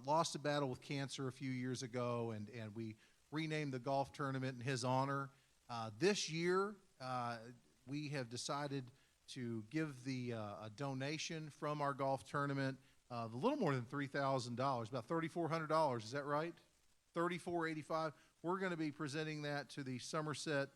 lost a battle with cancer a few years ago, and we renamed the golf tournament in his honor. This year, we have decided to give a donation from our golf tournament of a little more than $3,000, about $3,400. Is that right? $3,485. We're going to be presenting that to the Somerset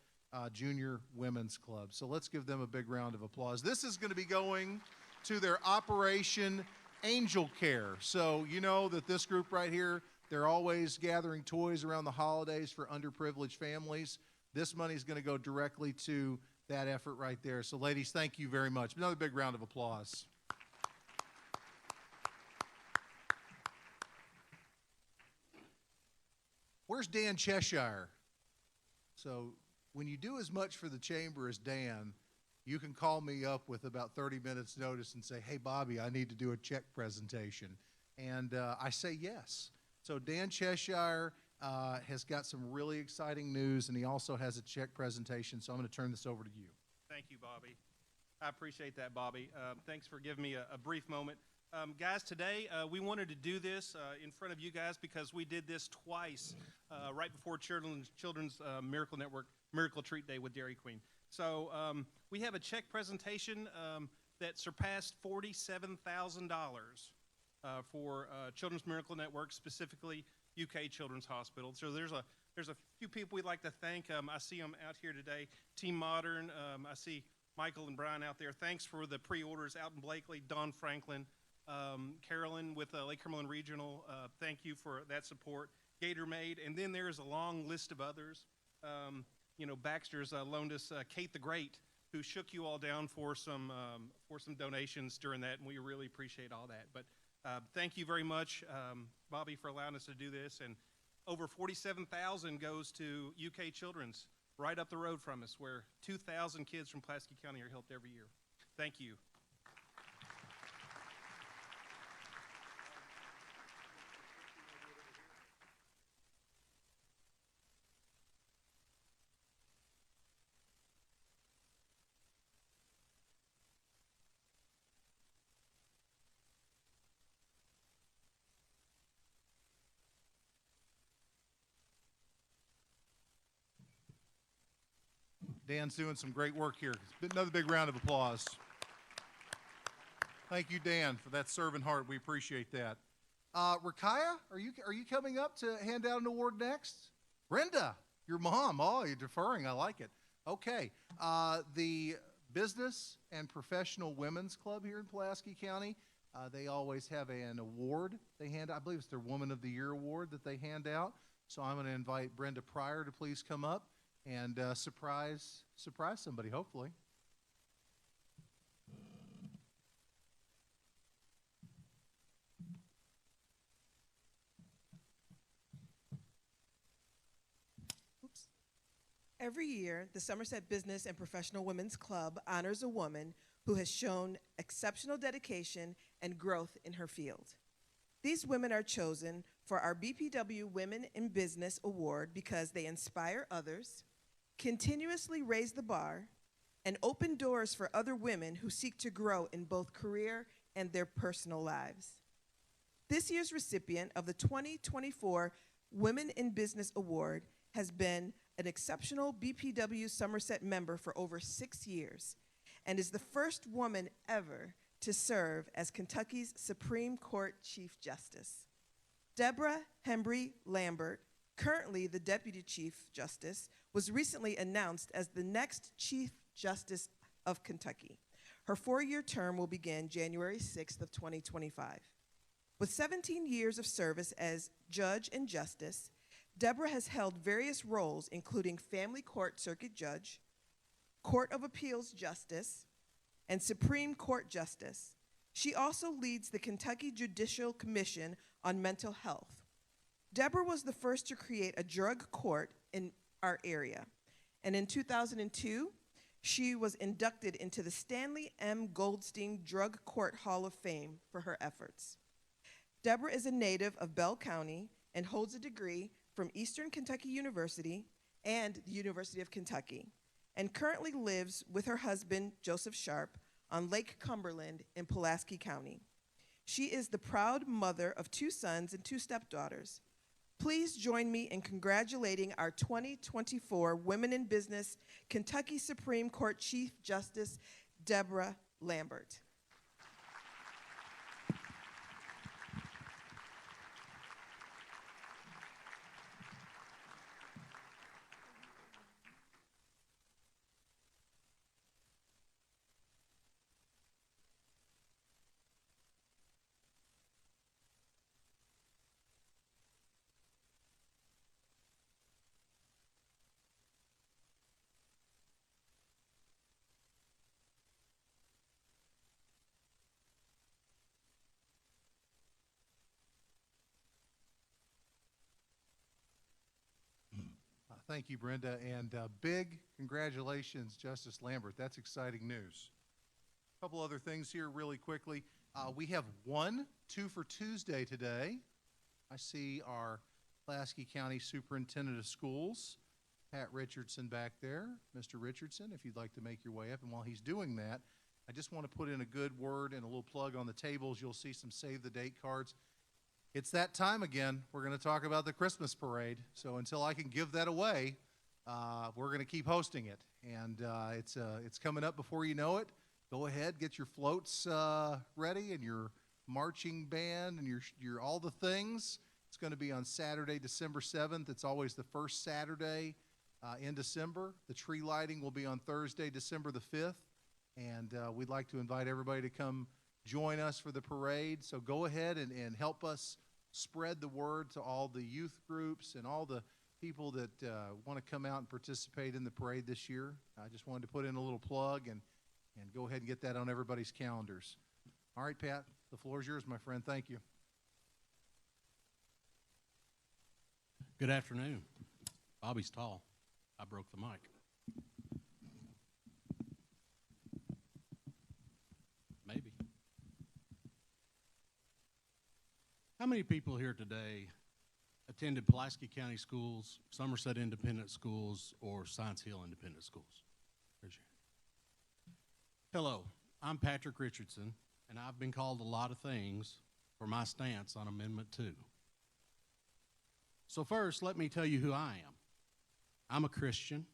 Junior Women's Club. So let's give them a big round of applause. This is going to be going to their Operation Angel Care. So you know that this group right here, they're always gathering toys around the holidays for underprivileged families. This money is going to go directly to that effort right there. So ladies, thank you very much. Another big round of applause. Where's Dan Cheshire? So when you do as much for the chamber as Dan, you can call me up with about 30 minutes notice and say, hey, Bobby, I need to do a check presentation. And I say yes. So Dan Cheshire has got some really exciting news, and he also has a check presentation. So I'm going to turn this over to you. Thank you, Bobby. I appreciate that, Bobby. Thanks for giving me a brief moment. Guys, today we wanted to do this in front of you guys because we did this twice right before Children's Miracle Network Miracle Treat Day with Dairy Queen. So we have a check presentation that surpassed $47,000 for Children's Miracle Network, specifically UK Children's Hospital. So there's a few people we'd like to thank. I see them out here today. Team Modern. I see Michael and Brian out there. Thanks for the pre-orders out in Blakely. Don Franklin. Carolyn with Lake Cumberland Regional, thank you for that support. Gatormaid, and then there's a long list of others. Baxter's loaned us Kate the Great, who shook you all down for some donations during that, and we really appreciate all that. But thank you very much, Bobby, for allowing us to do this. And over $47,000 goes to UK Children's, right up the road from us, where 2,000 kids from Pulaski County are helped every year. Thank you. Dan's doing some great work here. Another big round of applause. Thank you, Dan, for that servant heart. We appreciate that. Rakaya, are you coming up to hand out an award next? Brenda, your mom. Oh, you're deferring. I like it. Okay. The Business and Professional Women's Club here in Pulaski County, they always have an award they hand out. I believe it's their Woman of the Year award that they hand out. So I'm going to invite Brenda Pryor to please come up and surprise somebody, hopefully. Oops. Every year, the Somerset Business and Professional Women's Club honors a woman who has shown exceptional dedication and growth in her field. These women are chosen for our BPW Women in Business Award because they inspire others, continuously raise the bar, and open doors for other women who seek to grow in both career and their personal lives. This year's recipient of the 2024 Women in Business Award has been an exceptional BPW Somerset member for over 6 years and is the first woman ever to serve as Kentucky's Supreme Court Chief Justice. Deborah Hembry Lambert, currently the Deputy Chief Justice, was recently announced as the next Chief Justice of Kentucky. Her 4-year term will begin January 6th of 2025. With 17 years of service as judge and justice, Deborah has held various roles, including Family Court Circuit Judge, Court of Appeals Justice, and Supreme Court Justice. She also leads the Kentucky Judicial Commission on Mental Health. Deborah was the first to create a drug court in our area, and in 2002, she was inducted into the Stanley M. Goldstein Drug Court Hall of Fame for her efforts. Deborah is a native of Bell County and holds a degree from Eastern Kentucky University and the University of Kentucky, and currently lives with her husband, Joseph Sharp, on Lake Cumberland in Pulaski County. She is the proud mother of 2 sons and 2 stepdaughters. Please join me in congratulating our 2024 Women in Business Kentucky Supreme Court Chief Justice, Deborah Lambert. Thank you, Brenda, and big congratulations, Justice Lambert. That's exciting news. A couple other things here really quickly. We have 2 for Tuesday today. I see our Pulaski County Superintendent of Schools, Pat Richardson, back there. Mr. Richardson, if you'd like to make your way up. And while he's doing that, I just want to put in a good word and a little plug on the tables. You'll see some save the date cards. It's that time again. We're going to talk about the Christmas parade. So until I can give that away, we're going to keep hosting it. And it's coming up before you know it. Go ahead, get your floats ready and your marching band and your all the things. It's going to be on Saturday, December 7th. It's always the first Saturday in December. The tree lighting will be on Thursday, December the 5th. And we'd like to invite everybody to come join us for the parade. So go ahead and help us spread the word to all the youth groups and all the people that want to come out and participate in the parade this year. I just wanted to put in a little plug and go ahead and get that on everybody's calendars. All right, Pat, the floor is yours, my friend. Thank you. Good afternoon. Bobby's tall. I broke the mic. Maybe. How many people here today attended Pulaski County Schools, Somerset Independent Schools, or Science Hill Independent Schools? Raise your hand. Hello, I'm Patrick Richardson, and I've been called a lot of things for my stance on Amendment 2. So first, let me tell you who I am. I'm a Christian,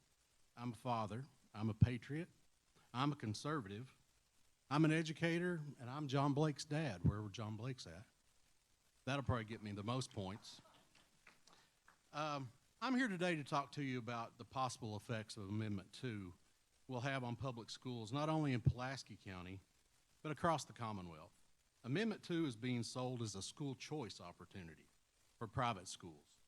I'm a father, I'm a patriot, I'm a conservative, I'm an educator, and I'm John Blake's dad, wherever John Blake's at. That'll probably get me the most points. I'm here today to talk to you about the possible effects of Amendment 2 will have on public schools, not only in Pulaski County, but across the Commonwealth. Amendment 2 is being sold as a school choice opportunity for private schools.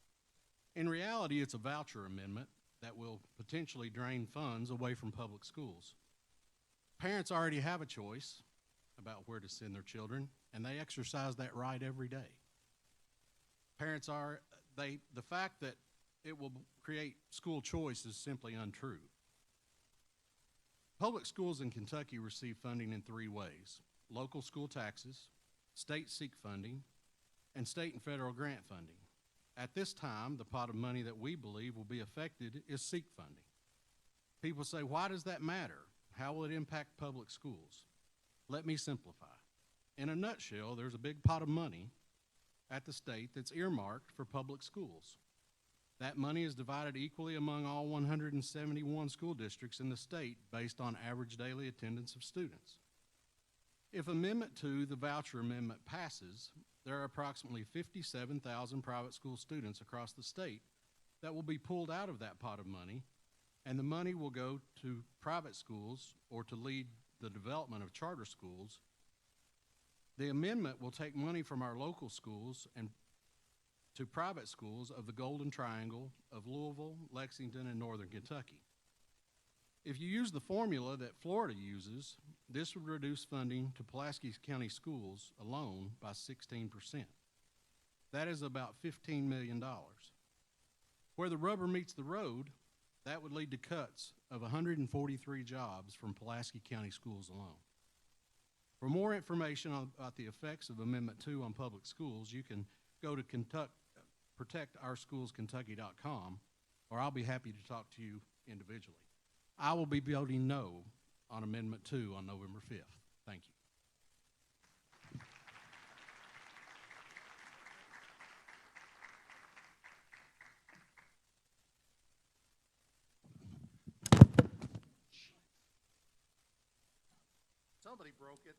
In reality, it's a voucher amendment that will potentially drain funds away from public schools. Parents already have a choice about where to send their children, and they exercise that right every day. The fact that it will create school choice is simply untrue. Public schools in Kentucky receive funding in 3 ways: local school taxes, state SEEK funding, and state and federal grant funding. At this time, the pot of money that we believe will be affected is SEEK funding. People say, why does that matter? How will it impact public schools? Let me simplify. In a nutshell, there's a big pot of money at the state that's earmarked for public schools. That money is divided equally among all 171 school districts in the state based on average daily attendance of students. If Amendment 2, the voucher amendment, passes, there are approximately 57,000 private school students across the state that will be pulled out of that pot of money, and the money will go to private schools or to lead the development of charter schools. The amendment will take money from our local schools and to private schools of the Golden Triangle of Louisville, Lexington, and Northern Kentucky. If you use the formula that Florida uses, this would reduce funding to Pulaski County schools alone by 16%. That is about $15 million. Where the rubber meets the road, that would lead to cuts of 143 jobs from Pulaski County schools alone. For more information about the effects of Amendment 2 on public schools, you can go to protectourschoolskentucky.com, or I'll be happy to talk to you individually. I will be voting no on Amendment 2 on November 5th. Thank you. Somebody broke it.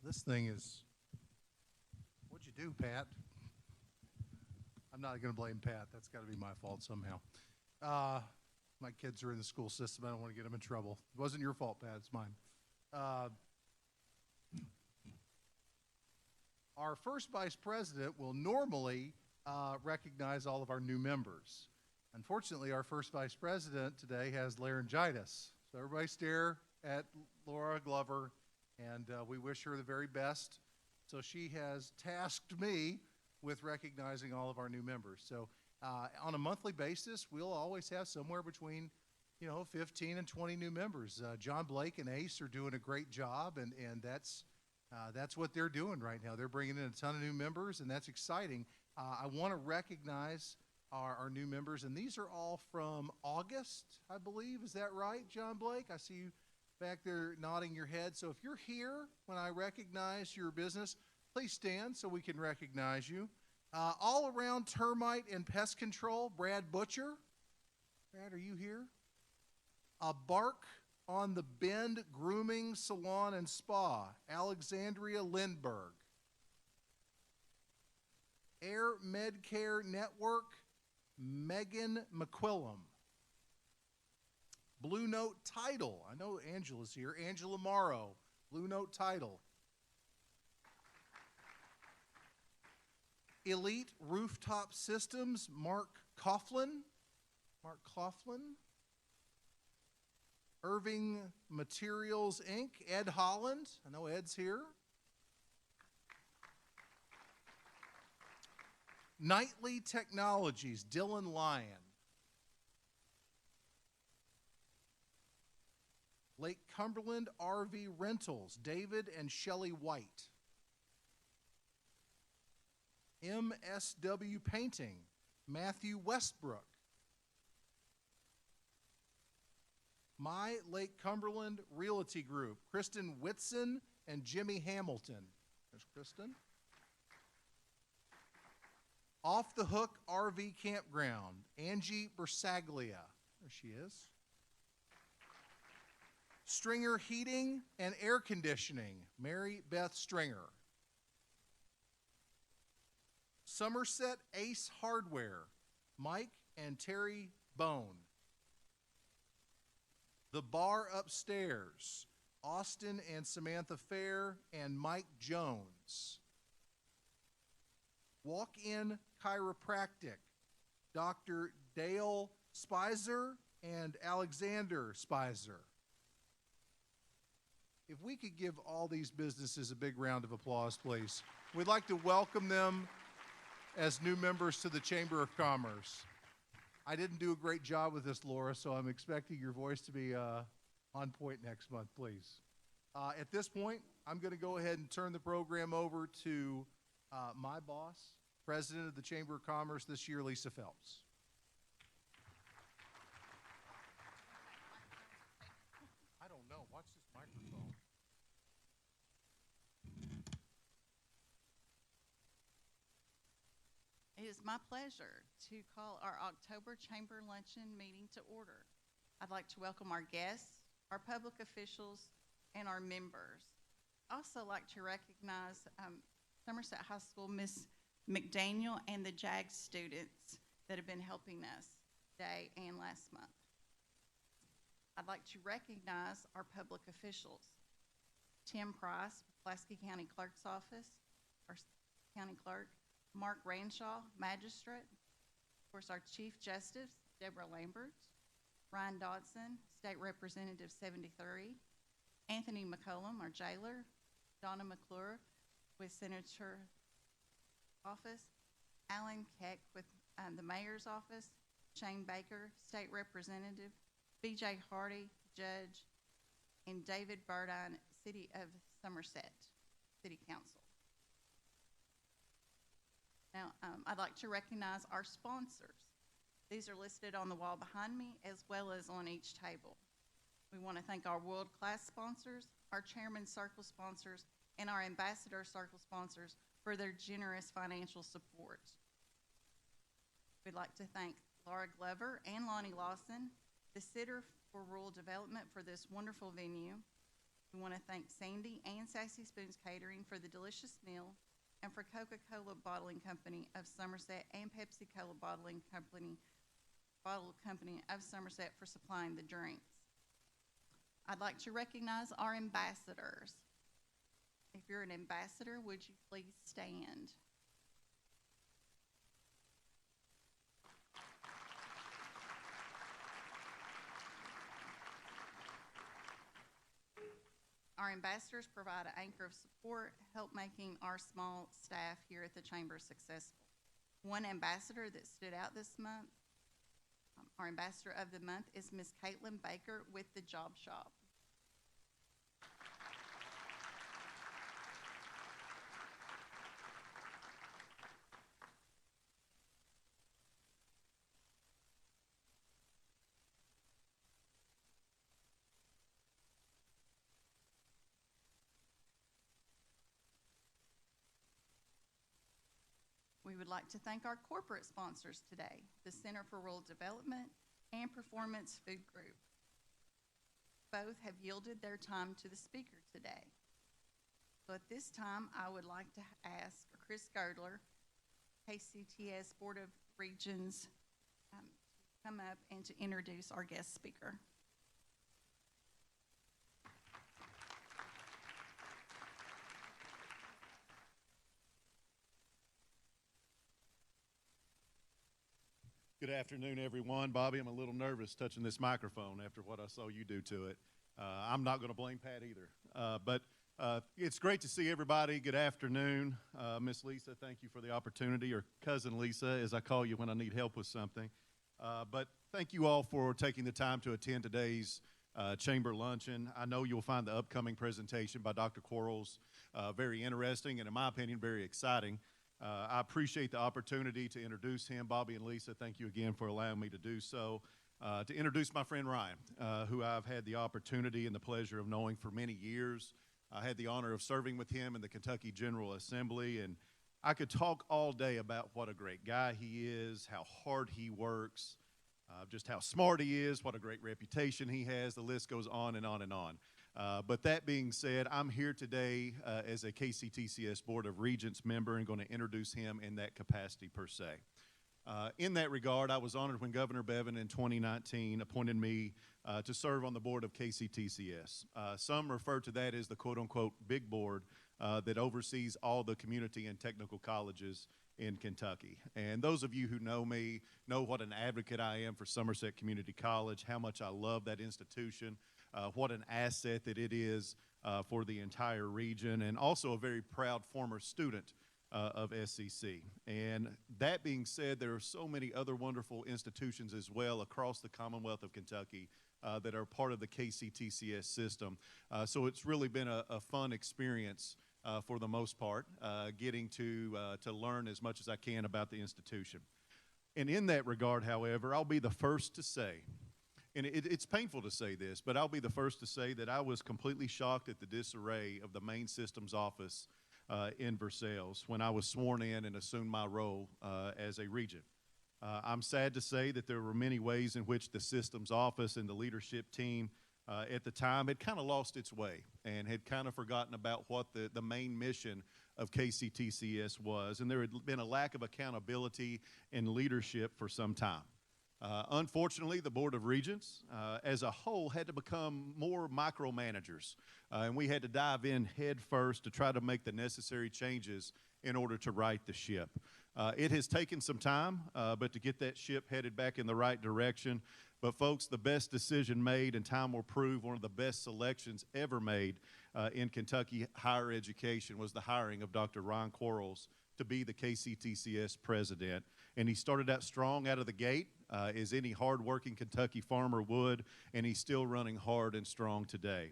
This thing is, what'd you do, Pat? I'm not going to blame Pat. That's got to be my fault somehow. My kids are in the school system. I don't want to get them in trouble. It wasn't your fault, Pat. It's mine. Our first vice president will normally recognize all of our new members. Unfortunately, our first vice president today has laryngitis. So everybody stare at Laura Glover, and we wish her the very best. So she has tasked me with recognizing all of our new members. So on a monthly basis, we'll always have somewhere between 15 and 20 new members. John Blake and Ace are doing a great job, and that's what they're doing right now. They're bringing in a ton of new members, and that's exciting. I want to recognize our new members, and these are all from August, I believe. Is that right, John Blake? I see you back there nodding your head. So if you're here when I recognize your business, please stand so we can recognize you. All around termite and pest control, Brad Butcher. Brad, are you here? Bark on the Bend Grooming Salon and Spa, Alexandria Lindberg. Air Medcare Network, Megan McQuillam. Blue Note Title, I know Angela's here, Angela Morrow, Blue Note Title. Elite Rooftop Systems, Mark Coughlin. Irving Materials, Inc., Ed Holland. I know Ed's here. Nightly Technologies, Dylan Lyon. Lake Cumberland RV Rentals, David and Shelley White. MSW Painting, Matthew Westbrook. My Lake Cumberland Realty Group, Kristen Whitson and Jimmy Hamilton. There's Kristen. Off the Hook RV Campground, Angie Bersaglia. There she is. Stringer Heating and Air Conditioning, Mary Beth Stringer. Somerset Ace Hardware, Mike and Terry Bone. The Bar Upstairs, Austin and Samantha Fair and Mike Jones. Walk-In Chiropractic, Dr. Dale Spicer and Alexander Spicer. If we could give all these businesses a big round of applause, please. We'd like to welcome them as new members to the Chamber of Commerce. I didn't do a great job with this, Laura, so I'm expecting your voice to be on point next month, please. At this point, I'm going to go ahead and turn the program over to my boss, President of the Chamber of Commerce this year, Lisa Phelps. I don't know. Watch this microphone. It is my pleasure to call our October Chamber Luncheon meeting to order. I'd like to welcome our guests, our public officials, and our members. I'd also like to recognize Somerset High School Miss McDaniel and the JAG students that have been helping us today and last month. I'd like to recognize our public officials. Tim Price, Pulaski County Clerk's Office, our county clerk. Mark Ranshaw, Magistrate. Of course, our Chief Justice, Deborah Lambert. Ryan Dodson, State Representative 73. Anthony McCollum, our jailer. Donna McClure with Senator Office. Alan Keck with the Mayor's Office. Shane Baker, State Representative. B.J. Hardy, Judge. And David Burdine, City of Somerset, City Council. Now, I'd like to recognize our sponsors. These are listed on the wall behind me as well as on each table. We want to thank our world-class sponsors, our Chairman Circle sponsors, and our Ambassador Circle sponsors for their generous financial support. We'd like to thank Laura Glover and Lonnie Lawson, the sitter for Rural Development for this wonderful venue. We want to thank Sandy and Sassy Spoons Catering for the delicious meal, and for Coca-Cola Bottling Company of Somerset and Pepsi Cola Bottle Company of Somerset for supplying the drinks. I'd like to recognize our ambassadors. If you're an ambassador, would you please stand? Our ambassadors provide an anchor of support, help making our small staff here at the Chamber successful. One ambassador that stood out this month, our ambassador of the month is Ms. Caitlin Baker with the Job Shop. We would like to thank our corporate sponsors today, the Center for Rural Development and Performance Food Group. Both have yielded their time to the speaker today. So at this time, I would like to ask Chris Girdler, KCTS Board of Regents, to come up and to introduce our guest speaker. Good afternoon, everyone. Bobby, I'm a little nervous touching this microphone after what I saw you do to it. I'm not going to blame Pat either. But it's great to see everybody. Good afternoon. Miss Lisa, thank you for the opportunity, or Cousin Lisa, as I call you when I need help with something. But thank you all for taking the time to attend today's Chamber Luncheon. I know you'll find the upcoming presentation by Dr. Quarles very interesting and, in my opinion, very exciting. I appreciate the opportunity to introduce him. Bobby and Lisa, thank you again for allowing me to do so. To introduce my friend Ryan, who I've had the opportunity and the pleasure of knowing for many years. I had the honor of serving with him in the Kentucky General Assembly, and I could talk all day about what a great guy he is, how hard he works, just how smart he is, what a great reputation he has. The list goes on and on and on. But that being said, I'm here today as a KCTCS Board of Regents member and going to introduce him in that capacity per se. In that regard, I was honored when Governor Bevin in 2019 appointed me to serve on the board of KCTCS. Some refer to that as the quote-unquote big board that oversees all the community and technical colleges in Kentucky. And those of you who know me know what an advocate I am for Somerset Community College, how much I love that institution, what an asset that it is for the entire region, and also a very proud former student of SCC. And that being said, there are so many other wonderful institutions as well across the Commonwealth of Kentucky that are part of the KCTCS system. So it's really been a fun experience for the most part, getting to learn as much as I can about the institution. And in that regard, however, I'll be the first to say, and it's painful to say this, but I'll be the first to say that I was completely shocked at the disarray of the main systems office in Versailles when I was sworn in and assumed my role as a regent. I'm sad to say that there were many ways in which the systems office and the leadership team at the time had kind of lost its way and had kind of forgotten about what the main mission of KCTCS was, and there had been a lack of accountability and leadership for some time. Unfortunately, the Board of Regents as a whole had to become more micromanagers, and we had to dive in head first to try to make the necessary changes in order to right the ship. It has taken some time, but to get that ship headed back in the right direction. But folks, the best decision made, and time will prove, one of the best selections ever made in Kentucky higher education was the hiring of Dr. Ron Quarles to be the KCTCS president. And he started out strong out of the gate, as any hardworking Kentucky farmer would, and he's still running hard and strong today.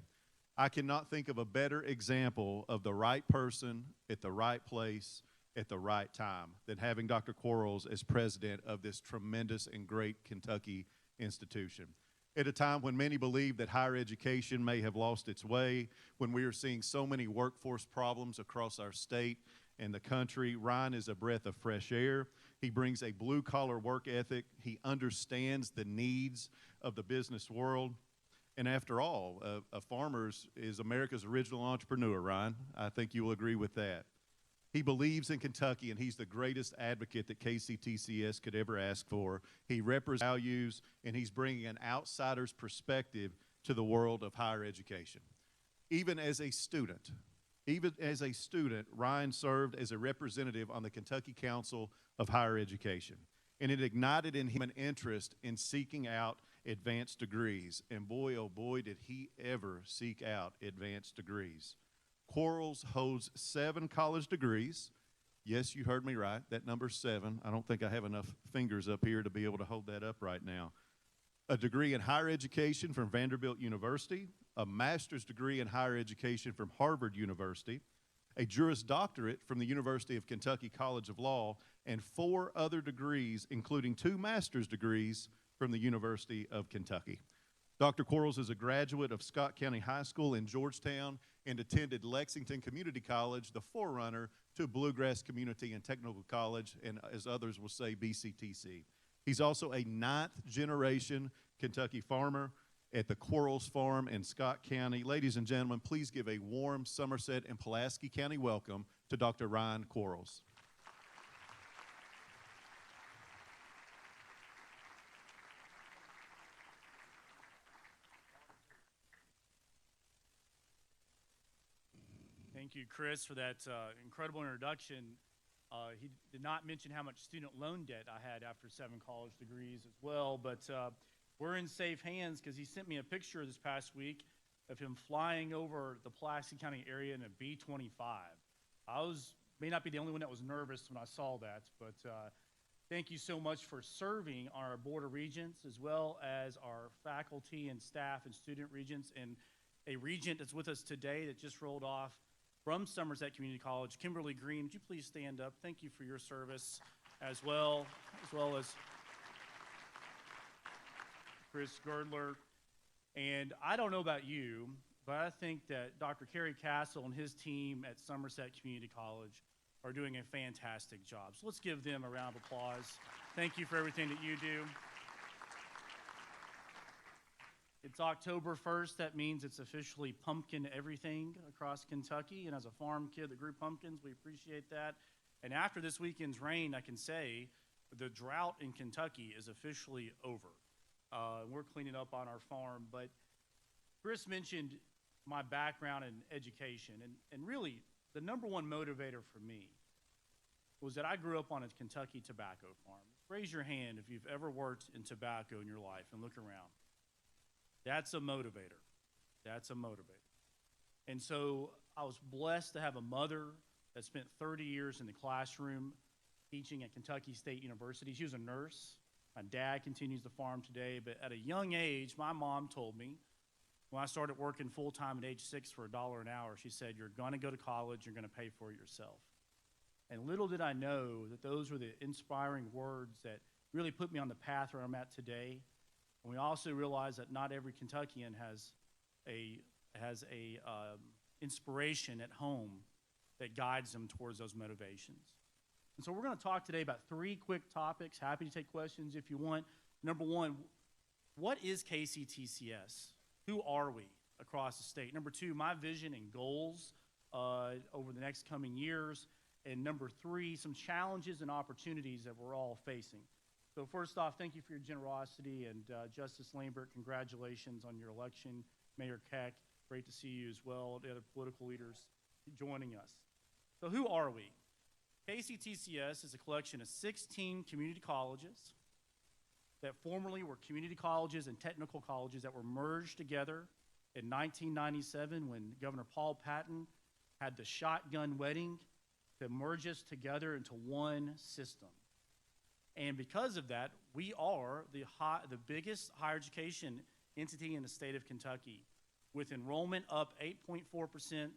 I cannot think of a better example of the right person at the right place at the right time than having Dr. Quarles as president of this tremendous and great Kentucky institution. At a time when many believe that higher education may have lost its way, when we are seeing so many workforce problems across our state and the country, Ryan is a breath of fresh air. He brings a blue-collar work ethic. He understands the needs of the business world. And after all, a farmer is America's original entrepreneur, Ryan. I think you will agree with that. He believes in Kentucky, and he's the greatest advocate that KCTCS could ever ask for. He represents values, and he's bringing an outsider's perspective to the world of higher education. Even as a student, Ryan served as a representative on the Kentucky Council of Higher Education, and it ignited in him an interest in seeking out advanced degrees. And boy, oh boy, did he ever seek out advanced degrees. Quarles holds 7 college degrees. Yes, you heard me right. That number's 7. I don't think I have enough fingers up here to be able to hold that up right now. A degree in higher education from Vanderbilt University, a master's degree in higher education from Harvard University, a juris doctorate from the University of Kentucky College of Law, and 4 other degrees, including 2 master's degrees from the University of Kentucky. Dr. Quarles is a graduate of Scott County High School in Georgetown and attended Lexington Community College, the forerunner to Bluegrass Community and Technical College, and as others will say, BCTC. He's also a 9th generation Kentucky farmer at the Quarles Farm in Scott County. Ladies and gentlemen, please give a warm Somerset and Pulaski County welcome to Dr. Ryan Quarles. Thank you, Chris, for that incredible introduction. He did not mention how much student loan debt I had after 7 college degrees as well, but we're in safe hands because he sent me a picture this past week of him flying over the Pulaski County area in a B-25. May not be the only one that was nervous when I saw that, but thank you so much for serving our Board of Regents as well as our faculty and staff and student regents, and a regent that's with us today that just rolled off from Somerset Community College, Kimberly Green. Would you please stand up? Thank you for your service as well as Chris Girdler. And I don't know about you, but I think that Dr. Kerry Castle and his team at Somerset Community College are doing a fantastic job. So let's give them a round of applause. Thank you for everything that you do. It's October 1st. That means it's officially pumpkin everything across Kentucky. And as a farm kid that grew pumpkins, we appreciate that. And after this weekend's rain, I can say the drought in Kentucky is officially over. We're cleaning up on our farm. But Chris mentioned my background in education. And really, the number one motivator for me was that I grew up on a Kentucky tobacco farm. Raise your hand if you've ever worked in tobacco in your life and look around. That's a motivator. That's a motivator. And so I was blessed to have a mother that spent 30 years in the classroom teaching at Kentucky State University. She was a nurse. My dad continues the farm today. But at a young age, my mom told me, when I started working full-time at age 6 for $1 an hour, she said, "You're going to go to college. You're going to pay for it yourself." And little did I know that those were the inspiring words that really put me on the path where I'm at today. And we also realize that not every Kentuckian has a inspiration at home that guides them towards those motivations. And so we're going to talk today about 3 quick topics. Happy to take questions if you want. Number 1, what is KCTCS? Who are we across the state? Number 2, my vision and goals over the next coming years. And number 3, some challenges and opportunities that we're all facing. So first off, thank you for your generosity, and Justice Lambert, congratulations on your election. Mayor Keck, great to see you as well, the other political leaders joining us. So who are we? KCTCS is a collection of 16 community colleges that formerly were community colleges and technical colleges that were merged together in 1997 when Governor Paul Patton had the shotgun wedding to merge us together into one system. And because of that, we are the biggest higher education entity in the state of Kentucky. With enrollment up 8.4%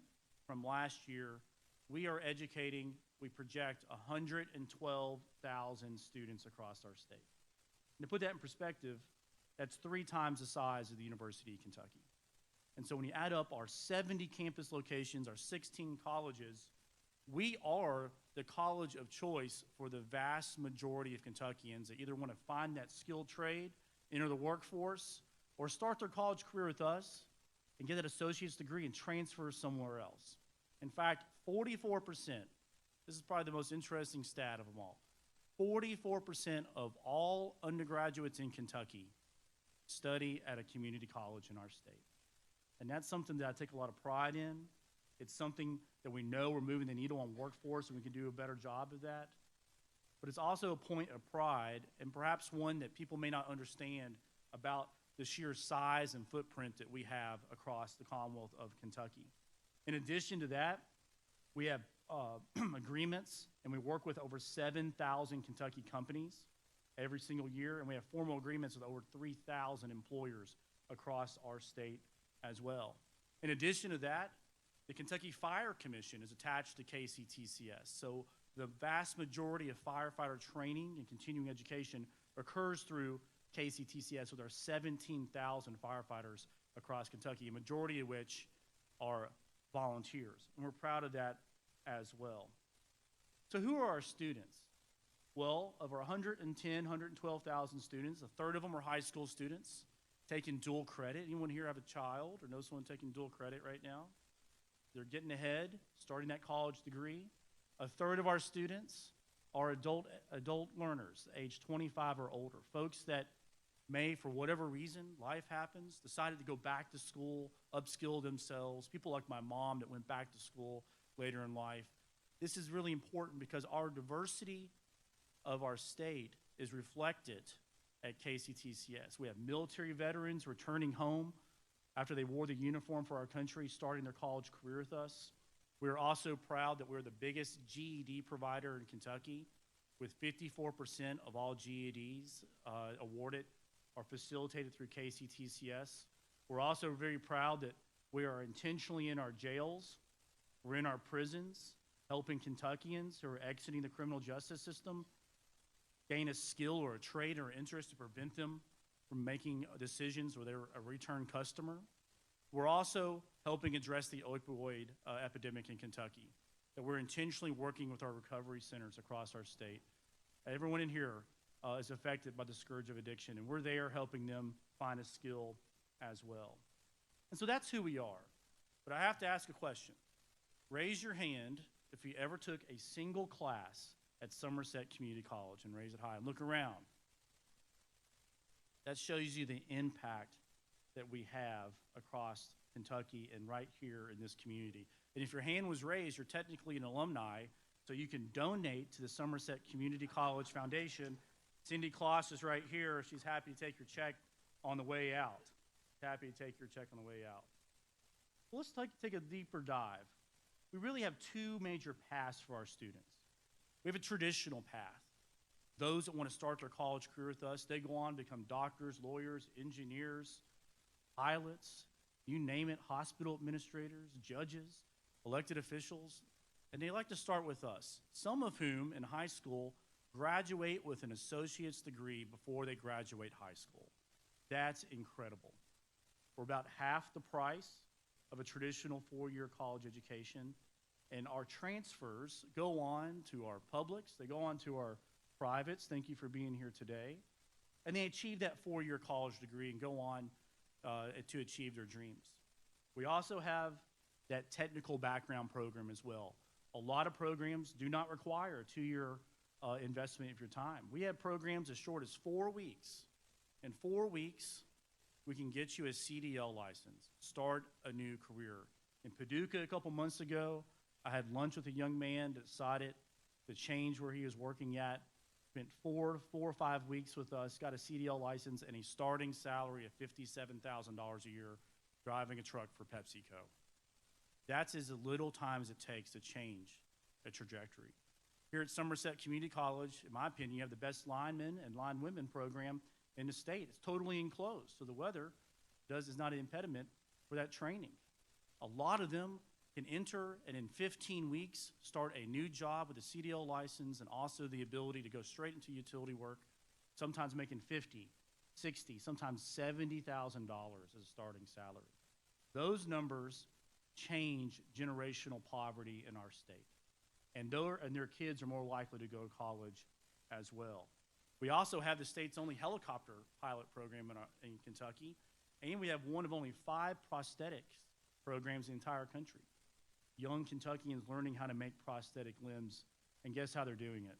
from last year, we are educating, we project 112,000 students across our state. And to put that in perspective, that's 3 times the size of the University of Kentucky. And so when you add up our 70 campus locations, our 16 colleges, we are the college of choice for the vast majority of Kentuckians that either want to find that skilled trade, enter the workforce, or start their college career with us and get an associate's degree and transfer somewhere else. In fact, 44%, this is probably the most interesting stat of them all, 44% of all undergraduates in Kentucky study at a community college in our state. And that's something that I take a lot of pride in. It's something that we know we're moving the needle on workforce, and we can do a better job of that. But it's also a point of pride, and perhaps one that people may not understand about the sheer size and footprint that we have across the Commonwealth of Kentucky. In addition to that, we have agreements, and we work with over 7,000 Kentucky companies every single year, and we have formal agreements with over 3,000 employers across our state as well. In addition to that, the Kentucky Fire Commission is attached to KCTCS, so the vast majority of firefighter training and continuing education occurs through KCTCS with our 17,000 firefighters across Kentucky, a majority of which are volunteers, and we're proud of that as well. So who are our students? Well, of our 112,000 students, a third of them are high school students taking dual credit. Anyone here have a child or know someone taking dual credit right now? They're getting ahead, starting that college degree. A third of our students are adult learners, age 25 or older, folks that may, for whatever reason, life happens, decided to go back to school, upskill themselves, people like my mom that went back to school later in life. This is really important because our diversity of our state is reflected at KCTCS. We have military veterans returning home after they wore the uniform for our country, starting their college career with us. We are also proud that we're the biggest GED provider in Kentucky, with 54% of all GEDs awarded are facilitated through KCTCS. We're also very proud that we are intentionally in our jails, we're in our prisons, helping Kentuckians who are exiting the criminal justice system gain a skill or a trade or interest to prevent them from making decisions where they're a return customer. We're also helping address the opioid epidemic in Kentucky, that we're intentionally working with our recovery centers across our state. Everyone in here is affected by the scourge of addiction, and we're there helping them find a skill as well. And so that's who we are. But I have to ask a question. Raise your hand if you ever took a single class at Somerset Community College, and raise it high and look around. That shows you the impact that we have across Kentucky and right here in this community. And if your hand was raised, you're technically an alumni, so you can donate to the Somerset Community College Foundation. Cindy Kloss is right here. She's happy to take your check on the way out. Happy to take your check on the way out. Well, let's take a deeper dive. We really have two major paths for our students. We have a traditional path. Those that want to start their college career with us, they go on to become doctors, lawyers, engineers, pilots, you name it, hospital administrators, judges, elected officials, and they like to start with us, some of whom in high school graduate with an associate's degree before they graduate high school. That's incredible. We're about half the price of a traditional four-year college education, and our transfers go on to our publics, they go on to our privates, thank you for being here today, and they achieve that four-year college degree and go on to achieve their dreams. We also have that technical background program as well. A lot of programs do not require a two-year investment of your time. We have programs as short as 4 weeks. In 4 weeks, we can get you a CDL license, start a new career. In Paducah a couple months ago, I had lunch with a young man that decided to change where he was working at, spent four or 5 weeks with us, got a CDL license and a starting salary of $57,000 a year driving a truck for PepsiCo. That's as little time as it takes to change a trajectory. Here at Somerset Community College, in my opinion, you have the best lineman and linewomen program in the state. It's totally enclosed, so the weather is not an impediment for that training. A lot of them can enter and in 15 weeks start a new job with a CDL license and also the ability to go straight into utility work, sometimes making $50,000, $60,000, sometimes $70,000 as a starting salary. Those numbers change generational poverty in our state. And their kids are more likely to go to college as well. We also have the state's only helicopter pilot program in Kentucky. And we have one of only 5 prosthetics programs in the entire country. Young Kentuckians learning how to make prosthetic limbs, and guess how they're doing it?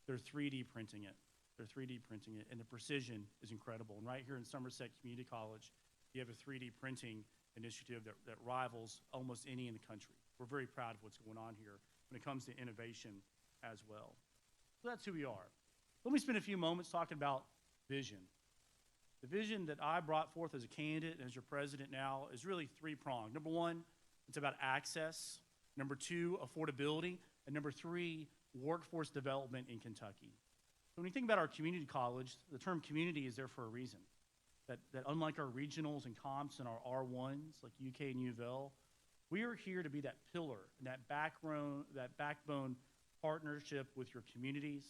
They're 3D printing it. They're 3D printing it, and the precision is incredible. And right here in Somerset Community College, you have a 3D printing initiative that rivals almost any in the country. We're very proud of what's going on here when it comes to innovation as well. So that's who we are. Let me spend a few moments talking about vision. The vision that I brought forth as a candidate and as your president now is really 3-pronged. Number 1, it's about access. Number 2, affordability. And number 3, workforce development in Kentucky. So when you think about our community college, the term community is there for a reason. That unlike our regionals and comps and our R1s, like UK and U of L, we are here to be that pillar and that backbone partnership with your communities.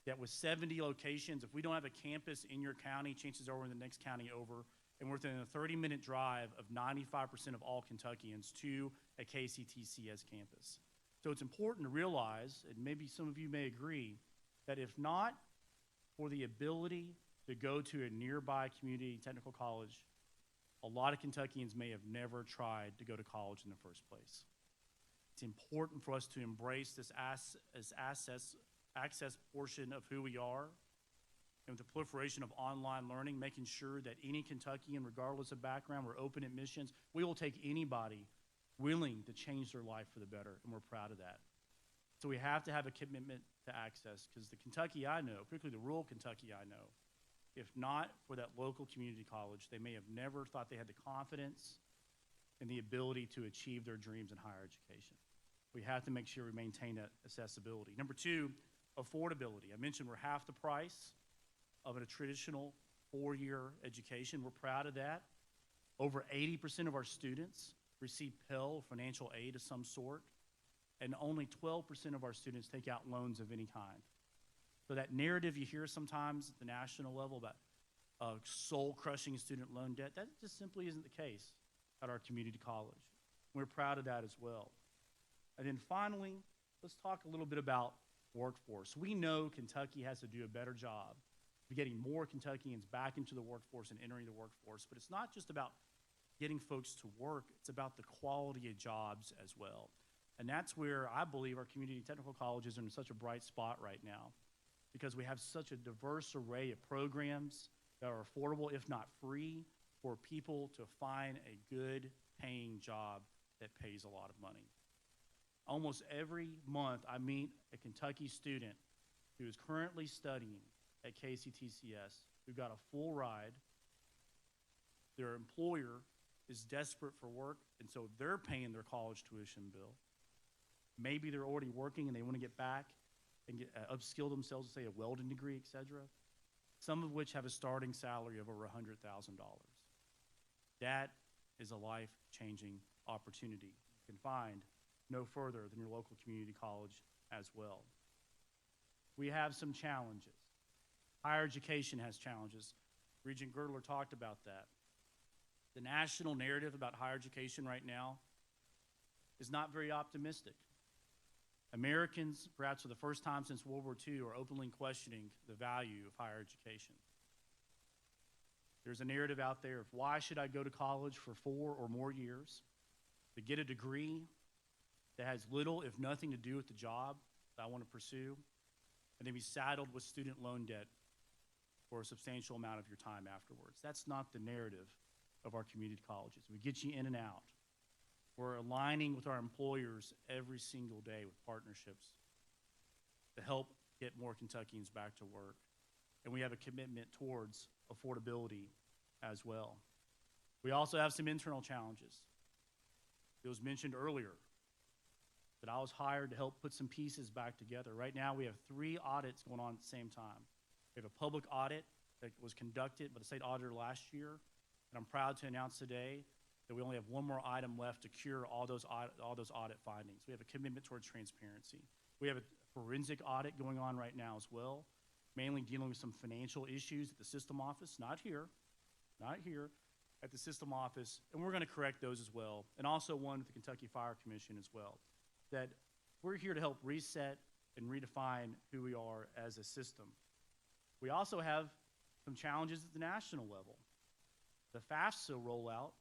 That with 70 locations, if we don't have a campus in your county, chances are we're in the next county over, and we're within a 30-minute drive of 95% of all Kentuckians to a KCTCS campus. So it's important to realize, and maybe some of you may agree, that if not for the ability to go to a nearby community technical college, a lot of Kentuckians may have never tried to go to college in the first place. It's important for us to embrace this access portion of who we are, and with the proliferation of online learning, making sure that any Kentuckian, regardless of background, we're open admissions. We will take anybody willing to change their life for the better, and we're proud of that. So we have to have a commitment to access, because the Kentucky I know, particularly the rural Kentucky I know, if not for that local community college, they may have never thought they had the confidence and the ability to achieve their dreams in higher education. We have to make sure we maintain that accessibility. Number 2, affordability. I mentioned we're half the price of a traditional 4-year education. We're proud of that. Over 80% of our students receive Pell financial aid of some sort, and only 12% of our students take out loans of any kind. So that narrative you hear sometimes at the national level about soul-crushing student loan debt, that just simply isn't the case at our community college. We're proud of that as well. And then finally, let's talk a little bit about workforce. We know Kentucky has to do a better job of getting more Kentuckians back into the workforce and entering the workforce, but it's not just about getting folks to work, it's about the quality of jobs as well. And that's where I believe our community technical colleges are in such a bright spot right now, because we have such a diverse array of programs that are affordable, if not free, for people to find a good paying job that pays a lot of money. Almost every month I meet a Kentucky student who is currently studying at KCTCS who got a full ride. Their employer is desperate for work, and so they're paying their college tuition bill. Maybe they're already working and they want to get back and upskill themselves, say a welding degree, etc. Some of which have a starting salary of over $100,000. That is a life-changing opportunity you can find no further than your local community college as well. We have some challenges. Higher education has challenges. Regent Girdler talked about that. The national narrative about higher education right now is not very optimistic. Americans, perhaps for the first time since World War II, are openly questioning the value of higher education. There's a narrative out there of why should I go to college for 4 or more years to get a degree that has little, if nothing, to do with the job that I want to pursue, and then be saddled with student loan debt for a substantial amount of your time afterwards. That's not the narrative of our community colleges. We get you in and out. We're aligning with our employers every single day with partnerships to help get more Kentuckians back to work. And we have a commitment towards affordability as well. We also have some internal challenges. It was mentioned earlier that I was hired to help put some pieces back together. Right now we have 3 audits going on at the same time. We have a public audit that was conducted by the state auditor last year, and I'm proud to announce today that we only have one more item left to cure all those audit findings. We have a commitment towards transparency. We have a forensic audit going on right now as well, mainly dealing with some financial issues at the system office, not here, at the system office, and we're going to correct those as well, and also one with the Kentucky Fire Commission as well, that we're here to help reset and redefine who we are as a system. We also have some challenges at the national level. The FAFSA rollout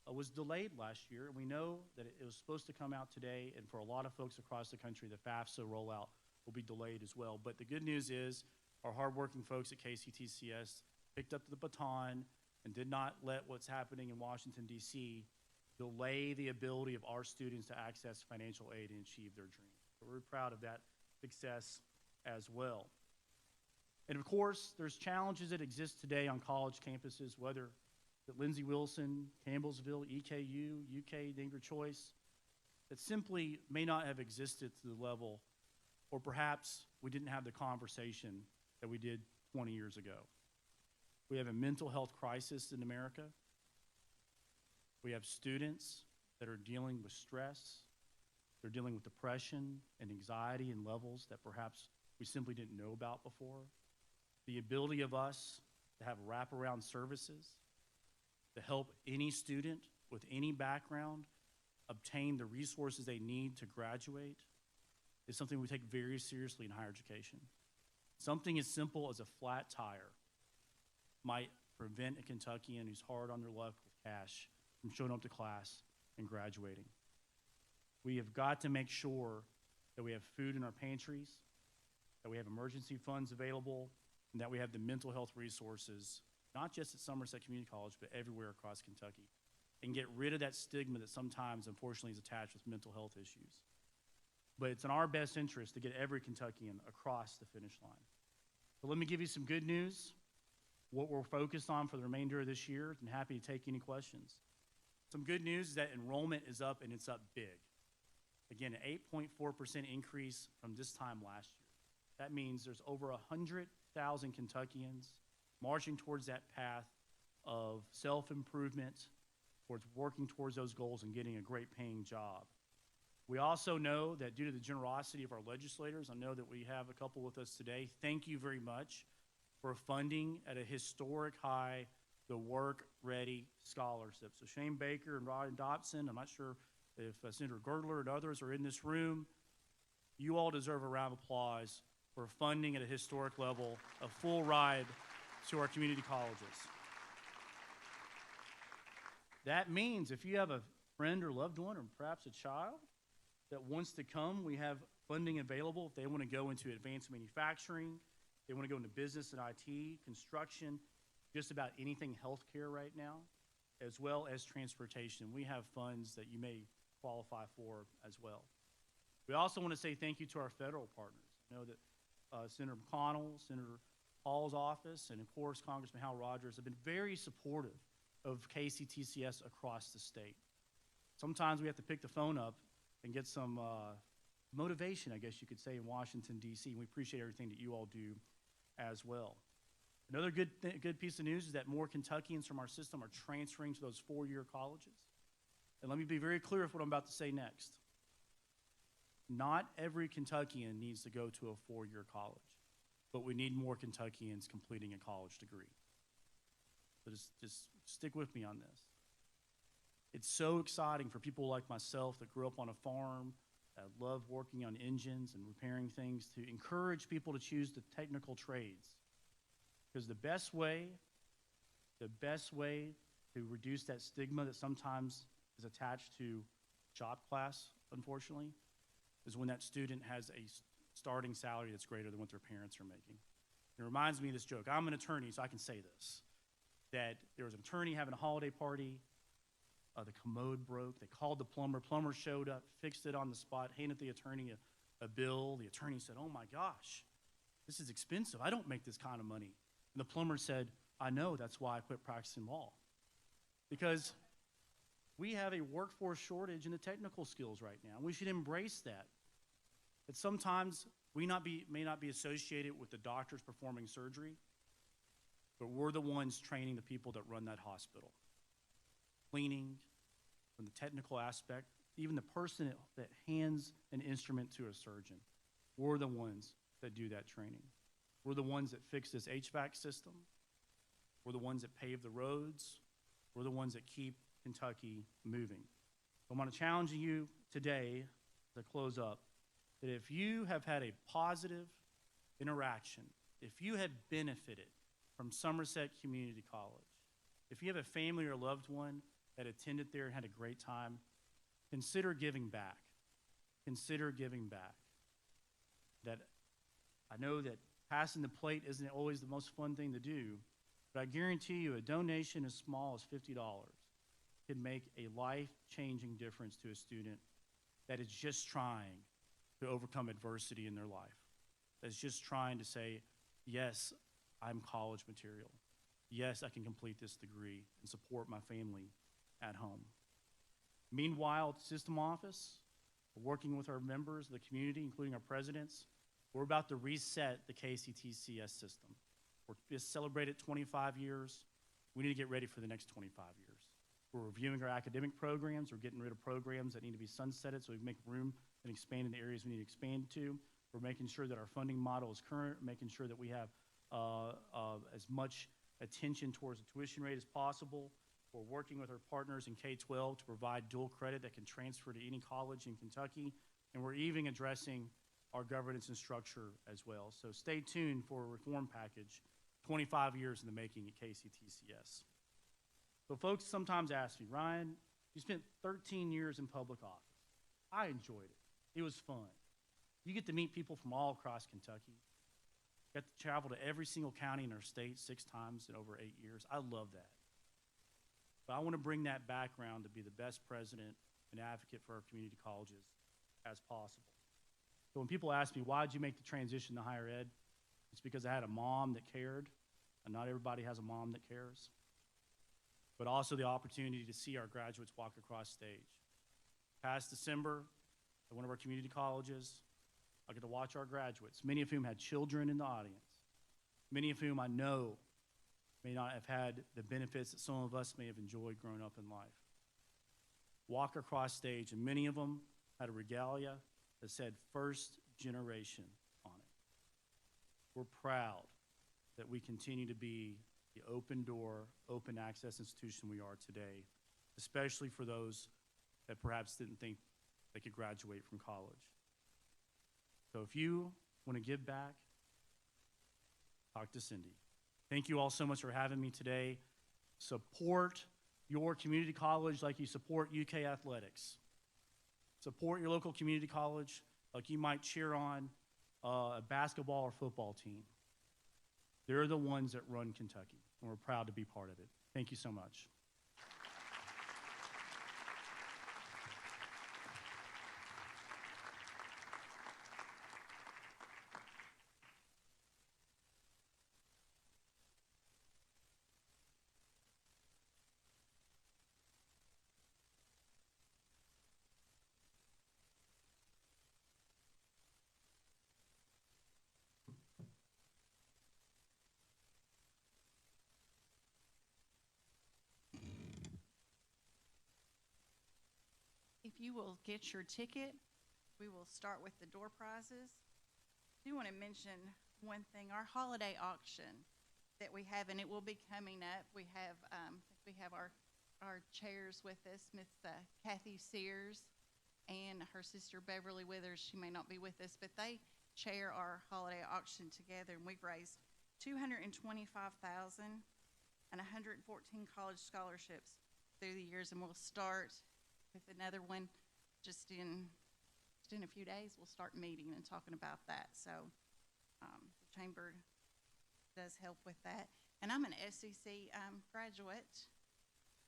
was delayed last year, and we know that it was supposed to come out today, and for a lot of folks across the country, the FAFSA rollout will be delayed as well. But the good news is our hardworking folks at KCTCS picked up the baton and did not let what's happening in Washington, D.C. delay the ability of our students to access financial aid and achieve their dreams. So we're proud of that success as well. And of course, there's challenges that exist today on college campuses, whether at Lindsey Wilson, Campbellsville, EKU, UK, name your choice, that simply may not have existed to the level, or perhaps we didn't have the conversation that we did 20 years ago. We have a mental health crisis in America. We have students that are dealing with stress. They're dealing with depression and anxiety in levels that perhaps we simply didn't know about before. The ability of us to have wraparound services to help any student with any background obtain the resources they need to graduate is something we take very seriously in higher education. Something as simple as a flat tire might prevent a Kentuckian who's hard on their luck with cash from showing up to class and graduating. We have got to make sure that we have food in our pantries, that we have emergency funds available, and that we have the mental health resources, not just at Somerset Community College, but everywhere across Kentucky, and get rid of that stigma that sometimes, unfortunately, is attached with mental health issues. But it's in our best interest to get every Kentuckian across the finish line. So let me give you some good news, what we're focused on for the remainder of this year, and happy to take any questions. Some good news is that enrollment is up, and it's up big. Again, an 8.4% increase from this time last year. That means there's over 100,000 Kentuckians marching towards that path of self-improvement, towards working towards those goals and getting a great paying job. We also know that due to the generosity of our legislators, I know that we have a couple with us today. Thank you very much for funding at a historic high the Work Ready Scholarship. So Shane Baker and Ryan Dobson, I'm not sure if Senator Girdler and others are in this room, you all deserve a round of applause for funding at a historic level a full ride to our community colleges. That means if you have a friend or loved one or perhaps a child that wants to come, we have funding available if they want to go into advanced manufacturing, they want to go into business and IT, construction, just about anything healthcare right now, as well as transportation. We have funds that you may qualify for as well. We also want to say thank you to our federal partners. I know that Senator McConnell, Senator Hall's office, and of course Congressman Hal Rogers have been very supportive of KCTCS across the state. Sometimes we have to pick the phone up and get some motivation, I guess you could say, in Washington, D.C., and we appreciate everything that you all do as well. Another good piece of news is that more Kentuckians from our system are transferring to those four-year colleges. And let me be very clear with what I'm about to say next. Not every Kentuckian needs to go to a four-year college, but we need more Kentuckians completing a college degree. So just stick with me on this. It's so exciting for people like myself that grew up on a farm, that love working on engines and repairing things, to encourage people to choose the technical trades. Because the best way to reduce that stigma that sometimes is attached to job class, unfortunately, is when that student has a starting salary that's greater than what their parents are making. It reminds me of this joke. I'm an attorney, so I can say this, that there was an attorney having a holiday party. The commode broke. They called the plumber. Plumber showed up, fixed it on the spot, handed the attorney a bill. The attorney said, "Oh my gosh, this is expensive. I don't make this kind of money." And the plumber said, "I know, that's why I quit practicing law." Because we have a workforce shortage in the technical skills right now. We should embrace that. That sometimes we may not be associated with the doctors performing surgery, but we're the ones training the people that run that hospital. Cleaning, from the technical aspect, even the person that hands an instrument to a surgeon. We're the ones that do that training. We're the ones that fix this HVAC system. We're the ones that pave the roads. We're the ones that keep Kentucky moving. I want to challenge you today to close up that if you have had a positive interaction, if you have benefited from Somerset Community College, If you have a family or loved one that attended there and had a great time, consider giving back. Consider giving back. That I know that passing the plate isn't always the most fun thing to do, but I guarantee you a donation as small as $50 can make a life-changing difference to a student that is just trying to overcome adversity in their life, that's just trying to say, yes, I'm college material. Yes, I can complete this degree and support my family at home. Meanwhile, at the system office, we're working with our members of the community, including our presidents. We're about to reset the KCTCS system. We're just celebrated 25 years. We need to get ready for the next 25 years. We're reviewing our academic programs. We're getting rid of programs that need to be sunsetted so we can make room and expand in the areas we need to expand to. We're making sure that our funding model is current, making sure that we have as much attention towards the tuition rate as possible. We're working with our partners in K-12 to provide dual credit that can transfer to any college in Kentucky. And we're even addressing our governance and structure as well. So stay tuned for a reform package, 25 years in the making at KCTCS. So folks sometimes ask me, Ryan, you spent 13 years in public office. I enjoyed it. It was fun. You get to meet people from all across Kentucky. Got to travel to every single county in our state 6 times in over 8 years. I love that. But I want to bring that background to be the best president and advocate for our community colleges as possible. So when people ask me, why did you make the transition to higher ed? It's because I had a mom that cared, and not everybody has a mom that cares. But also the opportunity to see our graduates walk across stage. Past December, at one of our community colleges, I get to watch our graduates, many of whom had children in the audience, many of whom I know may not have had the benefits that some of us may have enjoyed growing up in life. Walk across stage, and many of them had a regalia that said first generation on it. We're proud that we continue to be the open door, open access institution we are today, especially for those that perhaps didn't think they could graduate from college. So if you want to give back, talk to Cindy. Thank you all so much for having me today. Support your community college like you support UK athletics. Support your local community college like you might cheer on a basketball or football team. They're the ones that run Kentucky, and we're proud to be part of it. Thank you so much. If you will get your ticket, we will start with the door prizes. I do want to mention one thing, our holiday auction that we have, and it will be coming up. We have our chairs with us, Miss Kathy Sears and her sister Beverly Withers. She may not be with us, but they chair our holiday auction together, and we've raised $225,000 and 114 college scholarships through the years, and we'll start with another one just in a few days. We'll start meeting and talking about that. So the chamber does help with that. And I'm an SEC graduate.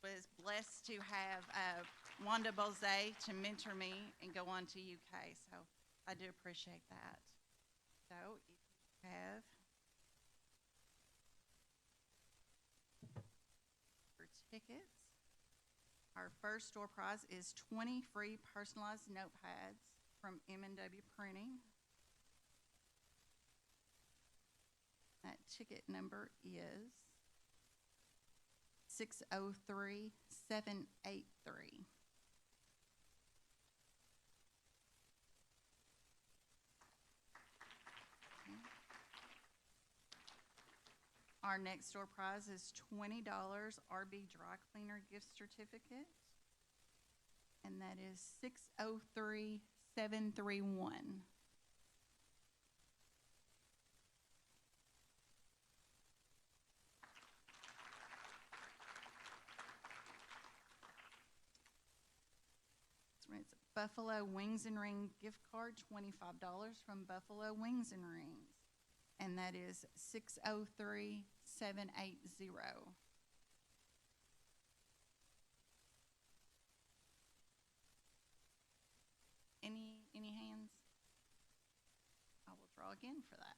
Was blessed to have Wanda Bose to mentor me and go on to UK. So I do appreciate that. So if you have your tickets, our first door prize is 20 free personalized notepads from M&W Printing. That ticket number is 603783. Our next door prize is $20 RB Dry Cleaner gift certificate, and that is 603731. Buffalo Wings and Ring gift card, $25 from Buffalo Wings and Rings. And that is 603780. Any hands? I will draw again for that.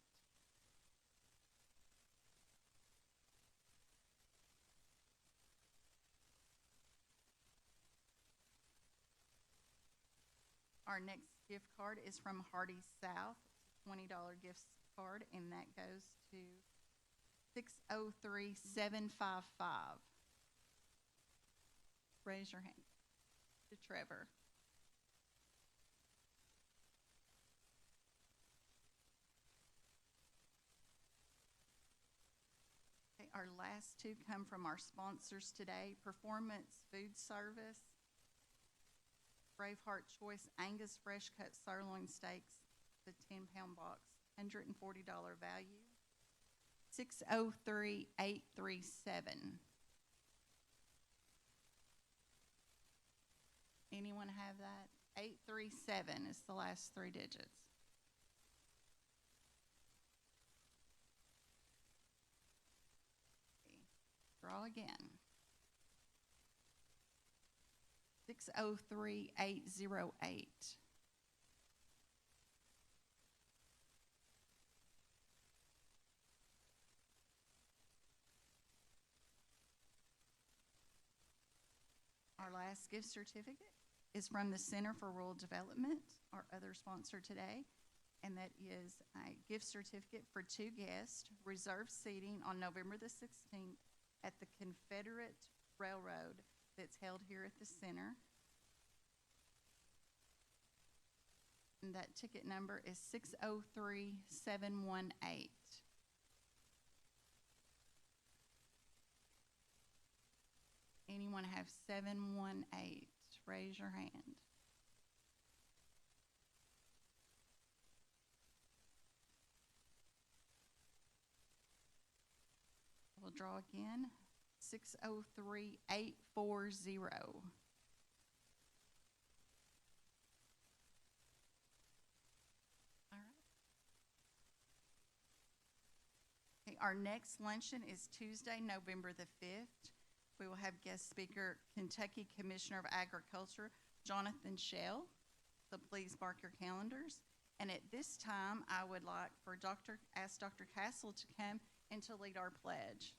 Our next gift card is from Hardy South, $20 gift card, and that goes to 603755. Raise your hand to Trevor. Okay, our last two come from our sponsors today, Performance Food Service, Braveheart Choice Angus Fresh Cut Sirloin Steaks, the 10-pound box, $140 value, 603837. Anyone have that? 837 is the last three digits. Okay. Draw again. 603808. Our last gift certificate is from the Center for Rural Development, our other sponsor today, and that is a gift certificate for 2 guests, reserved seating on November the 16th at the Confederate Railroad that's held here at the center. And that ticket number is 603718. Anyone have 718? Raise your hand. We'll draw again. 603840. All right. Okay, our next luncheon is Tuesday, November the 5th. We will have guest speaker, Kentucky Commissioner of Agriculture, Jonathan Shell. So please mark your calendars. And at this time, I would like for ask Dr. Castle to come and to lead our pledge.